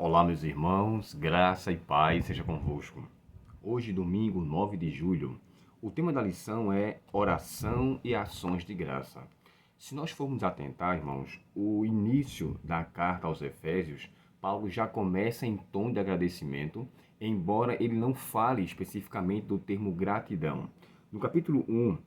Olá, meus irmãos, graça e paz seja convosco. Hoje, domingo 9 de julho, o tema da lição é oração e ações de graça. Se nós formos atentar, irmãos, o início da carta aos Efésios, Paulo já começa em tom de agradecimento, embora ele não fale especificamente do termo gratidão. No capítulo 1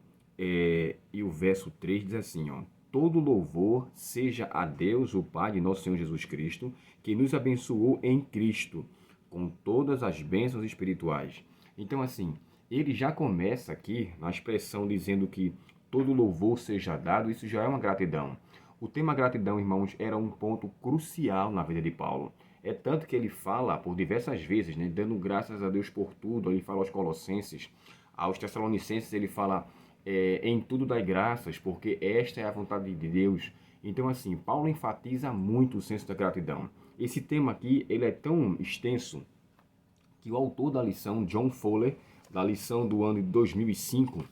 e o verso 3 diz assim, ó: todo louvor seja a Deus, o Pai de nosso Senhor Jesus Cristo, que nos abençoou em Cristo, com todas as bênçãos espirituais. Então, assim, ele já começa aqui na expressão dizendo que todo louvor seja dado, isso já é uma gratidão. O tema gratidão, irmãos, era um ponto crucial na vida de Paulo. É tanto que ele fala por diversas vezes, né, dando graças a Deus por tudo. Ele fala aos Colossenses, aos Tessalonicenses ele fala em tudo dai graças, porque esta é a vontade de Deus. Então, assim, Paulo enfatiza muito o senso da gratidão. Esse tema aqui, ele é tão extenso que o autor da lição, John Fowler, da lição do ano de 2005,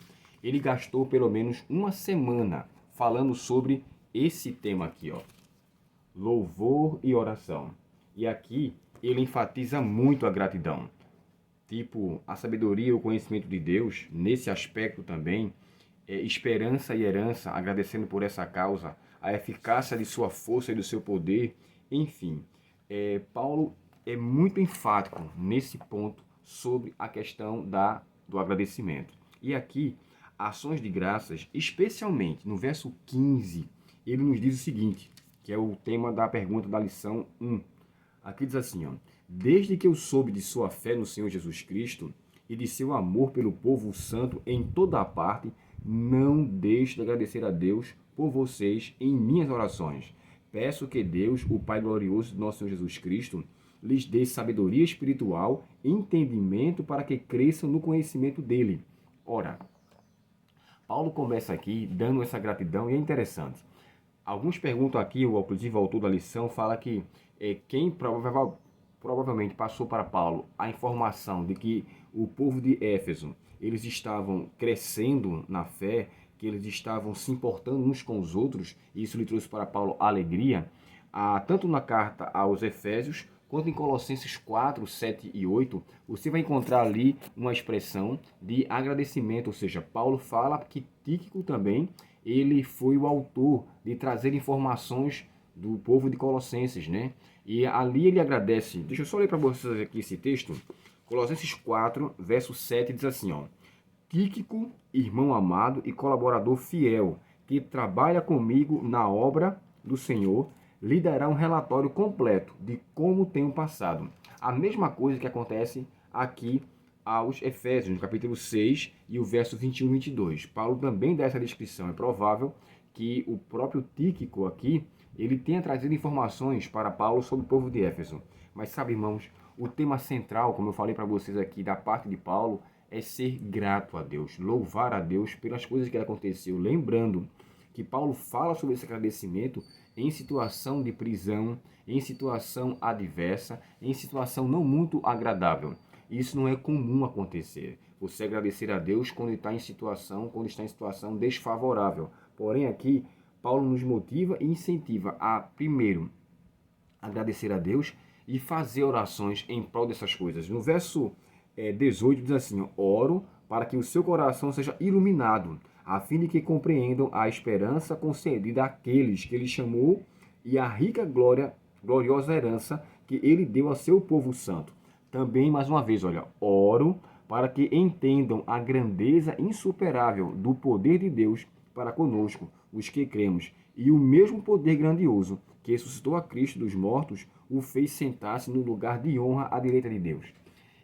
ele gastou pelo menos uma semana falando sobre esse tema aqui, ó, louvor e oração. E aqui ele enfatiza muito a gratidão. Tipo, a sabedoria e o conhecimento de Deus, nesse aspecto também, esperança e herança, agradecendo por essa causa, a eficácia de sua força e do seu poder, enfim. Paulo é muito enfático nesse ponto sobre a questão do agradecimento. E aqui, ações de graças, especialmente no verso 15, ele nos diz o seguinte, que é o tema da pergunta da lição 1. Aqui diz assim, ó: desde que eu soube de sua fé no Senhor Jesus Cristo e de seu amor pelo povo santo em toda a parte, não deixo de agradecer a Deus por vocês em minhas orações. Peço que Deus, o Pai glorioso de nosso Senhor Jesus Cristo, lhes dê sabedoria espiritual e entendimento para que cresçam no conhecimento dele. Ora, Paulo começa aqui dando essa gratidão e é interessante. Alguns perguntam aqui, inclusive o autor da lição fala que quem provavelmente passou para Paulo a informação de que o povo de Éfeso, eles estavam crescendo na fé, que eles estavam se importando uns com os outros, e isso lhe trouxe para Paulo alegria, tanto na carta aos Efésios, quanto em Colossenses 4, 7 e 8, você vai encontrar ali uma expressão de agradecimento, ou seja, Paulo fala que Tíquico também, ele foi o autor de trazer informações do povo de Colossenses, né? E ali ele agradece. Deixa eu só ler para vocês aqui esse texto. Colossenses 4, verso 7 diz assim, ó: Tíquico, irmão amado e colaborador fiel, que trabalha comigo na obra do Senhor, lhe dará um relatório completo de como tenho passado. A mesma coisa que acontece aqui aos Efésios, no capítulo 6 e o verso 21 e 22. Paulo também dá essa descrição. É provável que o próprio Tíquico aqui, ele tenha trazido informações para Paulo sobre o povo de Éfeso. Mas sabe, irmãos, o tema central, como eu falei para vocês aqui, da parte de Paulo, é ser grato a Deus, louvar a Deus pelas coisas que aconteceu. Lembrando que Paulo fala sobre esse agradecimento em situação de prisão, em situação adversa, em situação não muito agradável. Isso não é comum acontecer. Você agradecer a Deus quando está em situação desfavorável. Porém, aqui, Paulo nos motiva e incentiva a, primeiro, agradecer a Deus e fazer orações em prol dessas coisas. No verso 18 diz assim: oro para que o seu coração seja iluminado, a fim de que compreendam a esperança concedida àqueles que ele chamou e a rica gloriosa herança que ele deu a seu povo santo. Também, mais uma vez, olha, oro para que entendam a grandeza insuperável do poder de Deus para conosco, os que cremos, e o mesmo poder grandioso que ressuscitou a Cristo dos mortos, o fez sentar-se no lugar de honra à direita de Deus.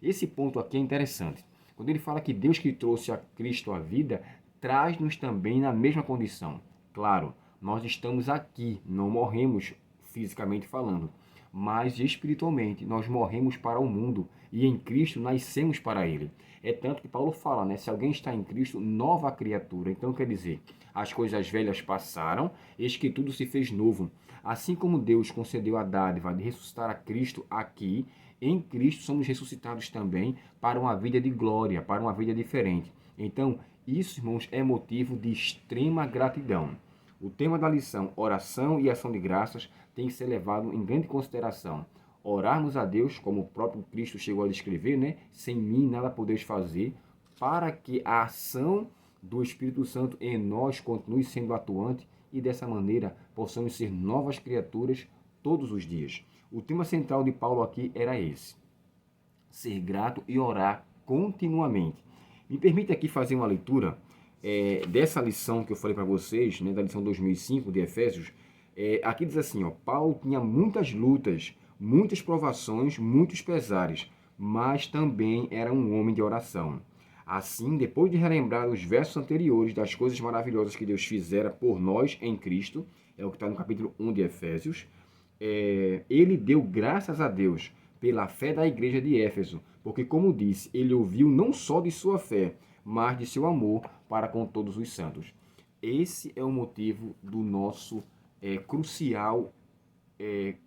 Esse ponto aqui é interessante. Quando ele fala que Deus que trouxe a Cristo à vida, traz-nos também na mesma condição. Claro, nós estamos aqui, não morremos fisicamente falando, mas espiritualmente nós morremos para o mundo e em Cristo nascemos para ele. É tanto que Paulo fala, né? Se alguém está em Cristo, nova criatura. Então quer dizer, as coisas velhas passaram, eis que tudo se fez novo. Assim como Deus concedeu a dádiva de ressuscitar a Cristo aqui, em Cristo somos ressuscitados também para uma vida de glória, para uma vida diferente. Então, isso, irmãos, é motivo de extrema gratidão. O tema da lição, oração e ação de graças, tem que ser levado em grande consideração. orarmos a Deus, como o próprio Cristo chegou a descrever, né? Sem mim nada podeis fazer, para que a ação do Espírito Santo em nós continue sendo atuante e dessa maneira possamos ser novas criaturas todos os dias. O tema central de Paulo aqui era esse: ser grato e orar continuamente. Me permite aqui fazer uma leitura dessa lição que eu falei para vocês, né, da lição 2005 de Efésios. Aqui diz assim, ó: Paulo tinha muitas lutas, muitas provações, muitos pesares, mas também era um homem de oração. Assim, depois de relembrar os versos anteriores das coisas maravilhosas que Deus fizera por nós em Cristo, é o que está no capítulo 1 de Efésios, ele deu graças a Deus pela fé da igreja de Éfeso, porque, como disse, ele ouviu não só de sua fé, mas de seu amor para com todos os santos. Esse é o motivo do nosso crucial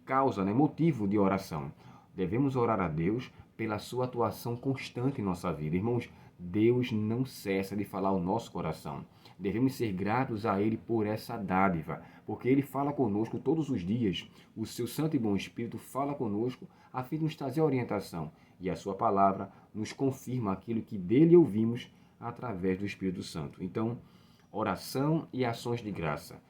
causa, né, motivo de oração. Devemos orar a Deus pela sua atuação constante em nossa vida. Irmãos, Deus não cessa de falar ao nosso coração. Devemos ser gratos a Ele por essa dádiva, porque Ele fala conosco todos os dias. O seu Santo e Bom Espírito fala conosco a fim de nos trazer orientação. E a sua palavra nos confirma aquilo que dele ouvimos através do Espírito Santo. Então, oração e ações de graça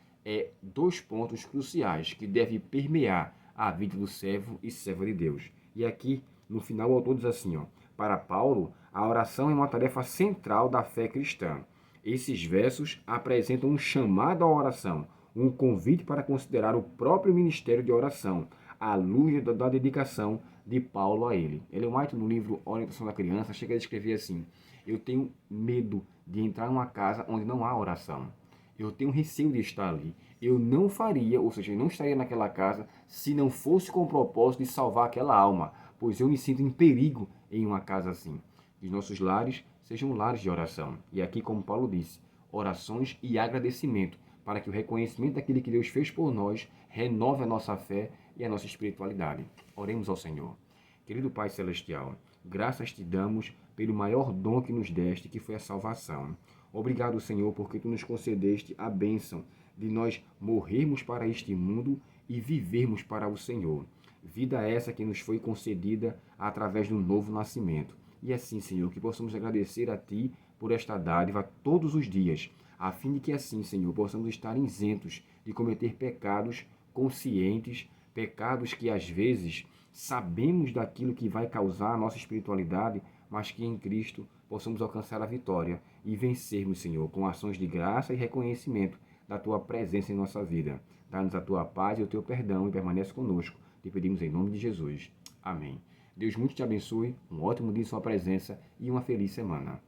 dois pontos cruciais que devem permear a vida do servo e serva de Deus. E aqui, no final, o autor diz assim, ó: para Paulo, a oração é uma tarefa central da fé cristã. Esses versos apresentam um chamado à oração, um convite para considerar o próprio ministério de oração, à luz da dedicação de Paulo a ele. Ellen White, no livro Orientação da Criança, chega a descrever assim: eu tenho medo de entrar em uma casa onde não há oração. Eu tenho receio de estar ali. Eu não faria, ou seja, eu não estaria naquela casa se não fosse com o propósito de salvar aquela alma, pois eu me sinto em perigo em uma casa assim. Que os nossos lares sejam lares de oração. E aqui, como Paulo disse, orações e agradecimento, para que o reconhecimento daquilo que Deus fez por nós renove a nossa fé e a nossa espiritualidade. Oremos ao Senhor. Querido Pai Celestial, graças te damos pelo maior dom que nos deste, que foi a salvação. Obrigado, Senhor, porque tu nos concedeste a bênção de nós morrermos para este mundo e vivermos para o Senhor. Vida essa que nos foi concedida através do novo nascimento. E assim, Senhor, que possamos agradecer a Ti por esta dádiva todos os dias, a fim de que assim, Senhor, possamos estar isentos de cometer pecados conscientes, pecados que às vezes sabemos daquilo que vai causar a nossa espiritualidade, mas que em Cristo possamos alcançar a vitória e vencermos, Senhor, com ações de graça e reconhecimento da Tua presença em nossa vida. Dá-nos a Tua paz e o Teu perdão e permanece conosco. Te pedimos em nome de Jesus. Amém. Deus muito te abençoe, um ótimo dia em sua presença e uma feliz semana.